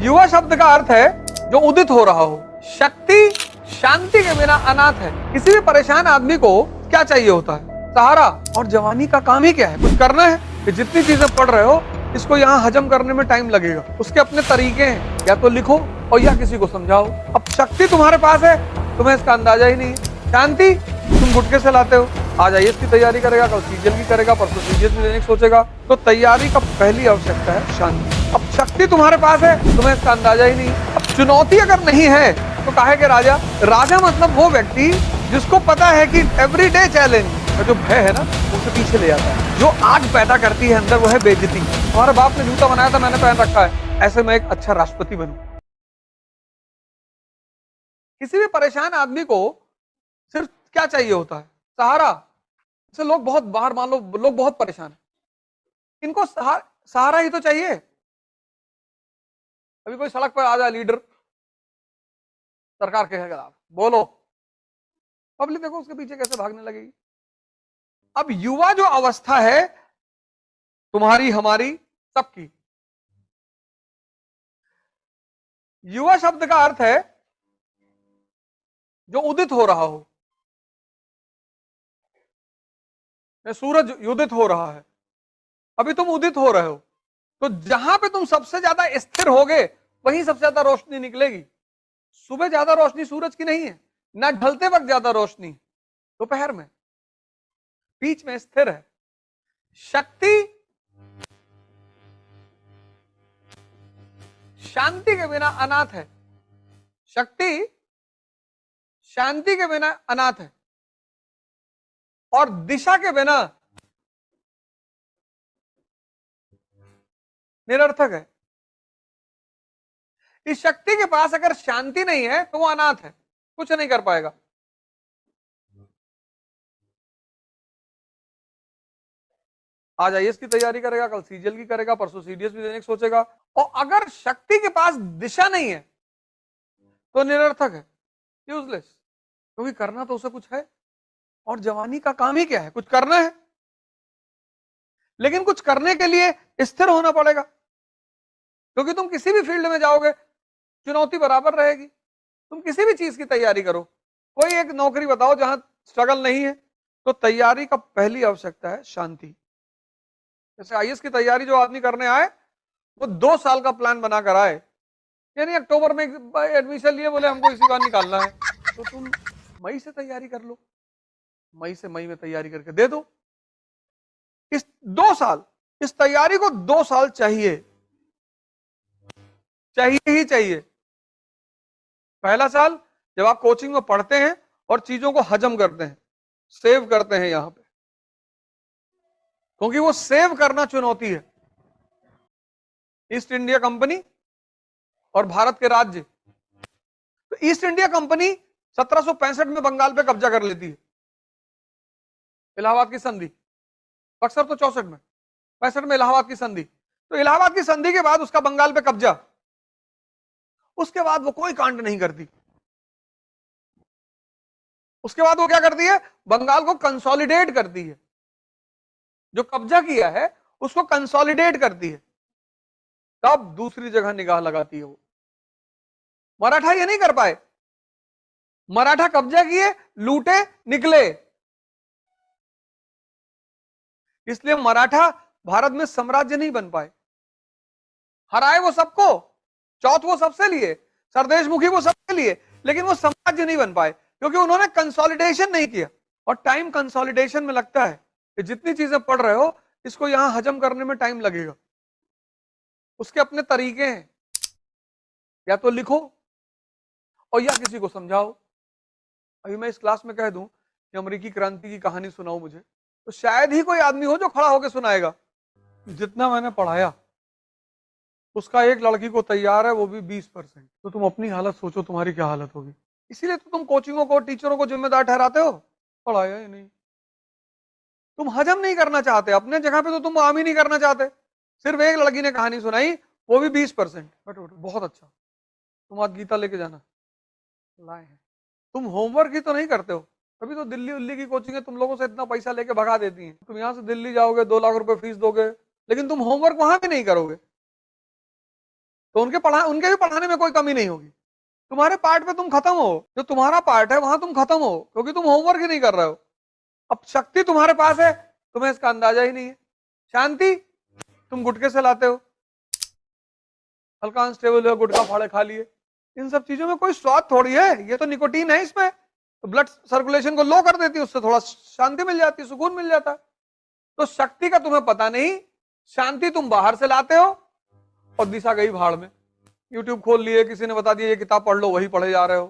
युवा शब्द का अर्थ है जो उदित हो रहा हो। शक्ति शांति के बिना अनाथ है। किसी भी परेशान आदमी को क्या चाहिए होता है? सहारा। और जवानी का काम ही क्या है? कुछ करना है कि जितनी चीजें पढ़ रहे हो इसको यहाँ हजम करने में टाइम लगेगा। उसके अपने तरीके हैं, या तो लिखो और या किसी को समझाओ। अब शक्ति तुम्हारे पास है, तुम्हें इसका अंदाजा ही नहीं है। शांति तुम गुटके से लाते हो। आज आईएएस की तैयारी करेगा, कल सीजीएल की करेगा, परसों सीजीएल में देने की सोचेगा। तो तैयारी का पहली आवश्यकता है शांति। अब शक्ति तुम्हारे पास है, तुम्हें इसका अंदाजा ही नहीं है। अब चुनौती अगर नहीं है तो काहे के राजा? राजा मतलब वो व्यक्ति जिसको पता है कि एवरीडे चैलेंज का जो भय है ना, उसे पीछे ले जाता है। जो आग पैदा करती है अंदर, वो है बेइज्जती। तुम्हारे बाप ने जूता बनाया था, मैंने पहन रखा है, ऐसे मैं एक अच्छा राष्ट्रपति बनूं। किसी भी परेशान आदमी को सिर्फ क्या चाहिए होता है? सहारा। जैसे लोग बहुत बाहर, मान लो लोग बहुत परेशान है, इनको सहारा ही तो चाहिए। अभी कोई सड़क पर आ जाए लीडर सरकार के खिलाफ, बोलो, पब्लिक देखो उसके पीछे कैसे भागने लगेगी। अब युवा जो अवस्था है तुम्हारी, हमारी, सबकी, युवा शब्द का अर्थ है जो उदित हो रहा हो। सूरज उदित हो रहा है, अभी तुम उदित हो रहे हो, तो जहां पे तुम सबसे ज्यादा स्थिर होगे वहीं सबसे ज्यादा रोशनी निकलेगी। सुबह ज्यादा रोशनी सूरज की नहीं है, ना ढलते वक्त ज्यादा रोशनी, दोपहर में, बीच में स्थिर है। शक्ति शांति के बिना अनाथ है। शक्ति शांति के बिना अनाथ है, और दिशा के बिना निरर्थक है। इस शक्ति के पास अगर शांति नहीं है तो वो अनाथ है, कुछ नहीं कर पाएगा। आज आईएएस की तैयारी करेगा, कल सीजीएल की करेगा, परसों सीडीएस भी देने की सोचेगा। और अगर शक्ति के पास दिशा नहीं है तो निरर्थक है, यूजलेस। क्योंकि करना तो उसे कुछ है, और जवानी का काम ही क्या है? कुछ करना है, लेकिन कुछ करने के लिए स्थिर होना पड़ेगा। क्योंकि तुम किसी भी फील्ड में जाओगे चुनौती बराबर रहेगी। तुम किसी भी चीज की तैयारी करो, कोई एक नौकरी बताओ जहां स्ट्रगल नहीं है। तो तैयारी का पहली आवश्यकता है शांति। जैसे आईएएस की तैयारी जो आदमी करने आए, वो 2 साल का प्लान बनाकर आए। यानी अक्टूबर में एडमिशन लिए, बोले हमको इसी बार निकालना है, तो तुम मई से तैयारी कर लो, मई से मई में तैयारी करके दे दो। इस 2 साल, इस तैयारी को 2 साल चाहिए, चाहिए ही चाहिए। पहला साल जब आप कोचिंग में पढ़ते हैं और चीजों को हजम करते हैं, सेव करते हैं यहां पे, क्योंककि वो सेव करना चुनौती है। ईस्ट इंडिया कंपनी और भारत के राज्य, तो ईस्ट इंडिया कंपनी 1765 में बंगाल पे कब्जा कर लेती है, इलाहाबाद की संधि। बक्सर तो 64 में, 65 में इलाहाबाद की संधि। तो इलाहाबाद की संधि के बाद उसका बंगाल पे कब्जा, उसके बाद वो कोई कांड नहीं करती। उसके बाद वो क्या करती है? बंगाल को कंसोलिडेट करती है, जो कब्जा किया है उसको कंसोलिडेट करती है, तब दूसरी जगह निगाह लगाती है वो। मराठा ये नहीं कर पाए, मराठा कब्जा किए, लूटे, निकले, इसलिए मराठा भारत में साम्राज्य नहीं बन पाए। हराए वो सबको, चौथ वो सबसे लिए, सरदेशमुखी वो सबसे लिए, लेकिन वो साम्राज्य नहीं बन पाए क्योंकि उन्होंने कंसोलिडेशन नहीं किया। और टाइम कंसोलिडेशन में लगता है कि जितनी चीजें पढ़ रहे हो इसको यहां हजम करने में टाइम लगेगा। उसके अपने तरीके हैं, या तो लिखो और या किसी को समझाओ। अभी मैं इस क्लास में कह दूं कि अमेरिकी क्रांति की कहानी सुनाओ मुझे, तो शायद ही कोई आदमी हो जो खड़ा होकर सुनाएगा। जितना मैंने पढ़ाया उसका एक लड़की को तैयार है, वो भी 20%। तो तुम अपनी हालत सोचो, तुम्हारी क्या हालत होगी। इसीलिए तो तुम कोचिंगों को, टीचरों को जिम्मेदार ठहराते हो, पढ़ाया ही नहीं। तुम हजम नहीं करना चाहते, अपने जगह पे तो तुम आम ही नहीं करना चाहते। सिर्फ एक लड़की ने कहानी सुनाई, वो भी 20%। बट बहुत अच्छा, तुम आज गीता लेके जाना, लाए हैं। तुम होमवर्क ही तो नहीं करते हो, अभी तो दिल्ली उल्ली की कोचिंग है, तुम लोगों से इतना पैसा लेके भगा देती हैं। तुम यहां से दिल्ली जाओगे, 2 लाख रुपए फीस दोगे, लेकिन तुम होमवर्क वहां भी नहीं करोगे। तो उनके भी पढ़ाने में कोई कमी नहीं होगी। तुम्हारे पार्ट पे तुम खत्म हो, जो तुम्हारा पार्ट है वहां तुम खत्म हो, क्योंकि तुम होमवर्क ही नहीं कर रहे हो। अब शक्ति तुम्हारे पास है, तुम्हें इसका अंदाजा ही नहीं है। शांति तुम गुटके से लाते हो, हल्का अनस्टेबल है, गुटखा फाड़े खा लिए। इन सब चीजों में कोई स्वाद थोड़ी है, ये तो निकोटीन है इसमें, तो ब्लड सर्कुलेशन को लो कर देती है, उससे थोड़ा शांति मिल जाती है, सुकून मिल जाता है। तो शक्ति का तुम्हें पता नहीं, शांति तुम बाहर से लाते हो और दिशा गई भाड़ में। यूट्यूब खोल लिए, किसी ने बता दिया ये किताब पढ़ लो, वही पढ़े जा रहे हो।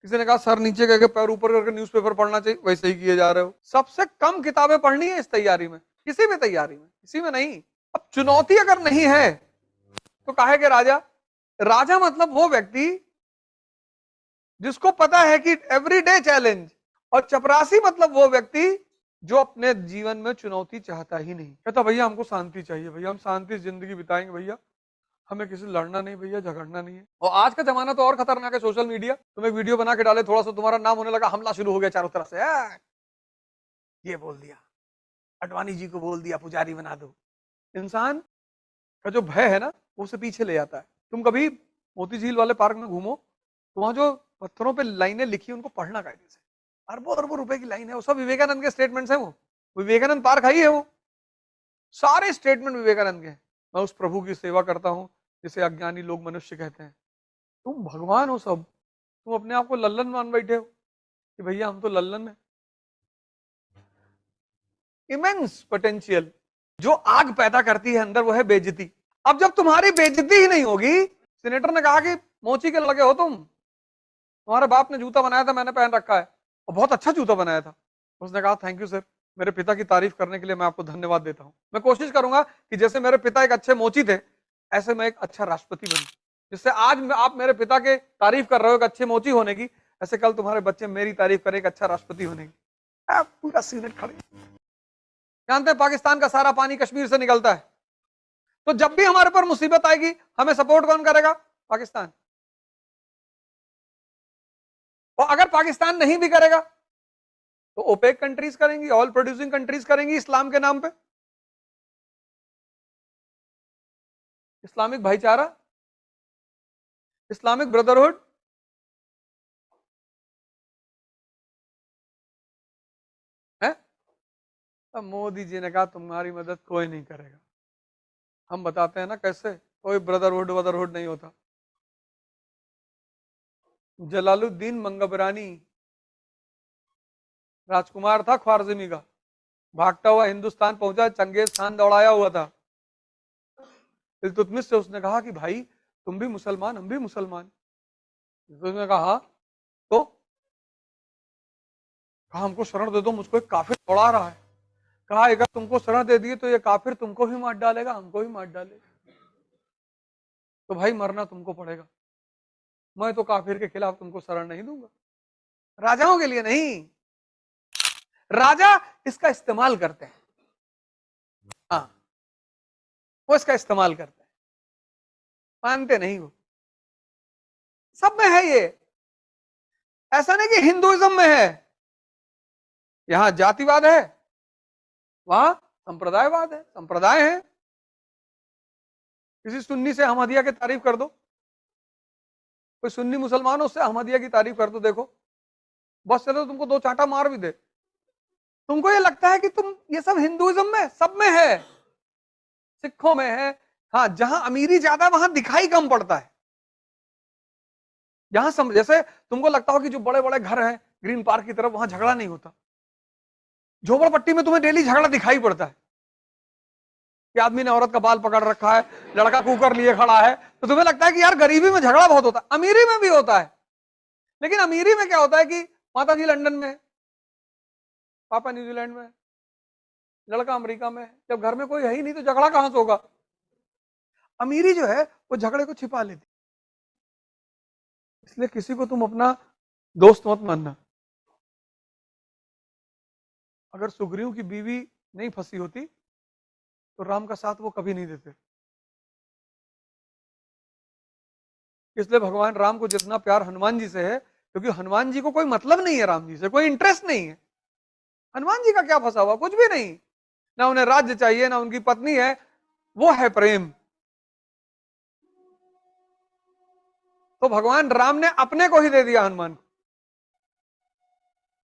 किसी ने कहा सर नीचे करके पैर ऊपर करके न्यूज़पेपर पढ़ना चाहिए, वैसे ही किए जा रहे हो। सबसे कम किताबें पढ़नी है इस तैयारी में, किसी भी तैयारी में, किसी में नहीं। अब चुनौती अगर नहीं है तो काहे के राजा? राजा मतलब वो व्यक्ति जिसको पता है कि एवरीडे चैलेंज, और चपरासी मतलब वो व्यक्ति जो अपने जीवन में चुनौती चाहता ही नहीं। कहता भैया हमको शांति चाहिए, भैया हम शांति जिंदगी बिताएंगे, भैया हमें किसी लड़ना नहीं, भैया झगड़ना नहीं है। और आज का जमाना तो और खतरनाक है, सोशल मीडिया। तुम एक वीडियो बना के डाले, थोड़ा सा तुम्हारा नाम होने लगा, हमला शुरू हो गया चारों तरफ से, ये बोल दिया, अडवाणी जी को बोल दिया पुजारी बना दो। इंसान का जो भय है ना, वो उसे पीछे ले जाता है। तुम कभी मोती झील वाले पार्क में घूमो तो वहां जो पत्थरों पे लाइनें लिखी उनको पढ़ना कायदे से, अरबों अरबों रुपए की लाइन है, वो सब विवेकानंद के स्टेटमेंट्स हैं। वो विवेकानंद पार्क ही है, वो सारे स्टेटमेंट विवेकानंद के हैं। मैं उस प्रभु की सेवा करता हूं जिसे अज्ञानी लोग मनुष्य कहते हैं। तुम भगवान हो सब, तुम अपने आप को लल्लन मान बैठे हो कि भैया हम तो लल्लन है। इमेंस पोटेंशियल जो आग पैदा करती है अंदर, वो है बेइज्जती। अब जब तुम्हारी बेइज्जती ही नहीं होगी, सीनेटर ने कहा कि मोची के लगे हो तुम, तुम्हारे बाप ने जूता बनाया था, मैंने पहन रखा है, और बहुत अच्छा जूता बनाया था। उसने कहा थैंक यू सर, मेरे पिता की तारीफ करने के लिए मैं आपको धन्यवाद देता हूं। मैं कोशिश करूंगा कि जैसे मेरे पिता एक अच्छे मोची थे, ऐसे मैं एक अच्छा राष्ट्रपति बनूं, जिससे आज आप मेरे पिता के तारीफ कर रहे हो एक अच्छे मोची होने की, ऐसे कल तुम्हारे बच्चे मेरी तारीफ करें एक अच्छा राष्ट्रपति होने की। पूरा सीनेट खड़े। जानते हैं पाकिस्तान का सारा पानी कश्मीर से निकलता है, तो जब भी हमारे पर मुसीबत आएगी हमें सपोर्ट कौन करेगा? पाकिस्तान। और अगर पाकिस्तान नहीं भी करेगा तो ओपेक कंट्रीज करेंगी, ऑयल प्रोड्यूसिंग कंट्रीज करेंगी, इस्लाम के नाम पे, इस्लामिक भाईचारा, इस्लामिक ब्रदरहुड। है? अब मोदी जी ने कहा तुम्हारी मदद कोई नहीं करेगा। हम बताते हैं ना कैसे, कोई ब्रदरहुड नहीं होता। जलालुद्दीन मंगबरानी राजकुमार था ख्वारज़मी का, भागता हुआ हिंदुस्तान पहुंचा, चंगेज खान दौड़ाया हुआ था। इल्तुतमिश से उसने कहा कि भाई तुम भी मुसलमान, हम भी मुसलमान। उसने कहा तो कहा हमको शरण दे दो, मुझको एक काफिर दौड़ा रहा है। कहा अगर तुमको शरण दे दिए तो ये काफिर तुमको भी मार डालेगा, हमको भी मार डालेगा, तो भाई मरना तुमको पड़ेगा। मैं तो काफिर के खिलाफ तुमको शरण नहीं दूंगा। राजाओं के लिए नहीं, राजा इसका इस्तेमाल करते हैं। हाँ, वो इसका इस्तेमाल करते हैं, मानते नहीं वो। सब में है ये, ऐसा नहीं कि हिंदुइज्म में है। यहां जातिवाद है, वहां संप्रदायवाद है, संप्रदाय है। किसी सुन्नी से अहमदिया की तारीफ कर दो, कोई सुन्नी मुसलमान उससे अहमदिया की तारीफ कर दो, देखो बस चलो तुमको दो चांटा मार भी दे। तुमको ये लगता है कि तुम, ये सब हिंदुइज्म में, सब में है, सिखों में है। हाँ, जहां अमीरी ज्यादा वहां दिखाई कम पड़ता है। जहां जैसे तुमको लगता हो कि जो बड़े बड़े घर हैं ग्रीन पार्क की तरफ, वहां झगड़ा नहीं होता। झोपड़पट्टी में तुम्हें डेली झगड़ा दिखाई पड़ता है कि आदमी ने औरत का बाल पकड़ रखा है, लड़का कुकर लिए खड़ा है, तो तुम्हें लगता है कि यार गरीबी में झगड़ा बहुत होता है। अमीरी में भी होता है, लेकिन अमीरी में क्या होता है कि माता जी लंदन में, पापा न्यूजीलैंड में, लड़का अमेरिका में, जब घर में कोई है ही नहीं तो झगड़ा कहां से होगा। अमीरी जो है वो झगड़े को छिपा लेती। इसलिए किसी को तुम अपना दोस्त मत मानना। अगर सुग्रीव की बीवी नहीं फंसी होती तो राम का साथ वो कभी नहीं देते। इसलिए भगवान राम को जितना प्यार हनुमान जी से है, क्योंकि हनुमान जी को कोई मतलब नहीं है राम जी से, कोई इंटरेस्ट नहीं है। हनुमान जी का क्या फंसा हुआ? कुछ भी नहीं, ना उन्हें राज्य चाहिए, ना उनकी पत्नी है, वो है प्रेम। तो भगवान राम ने अपने को ही दे दिया हनुमान को।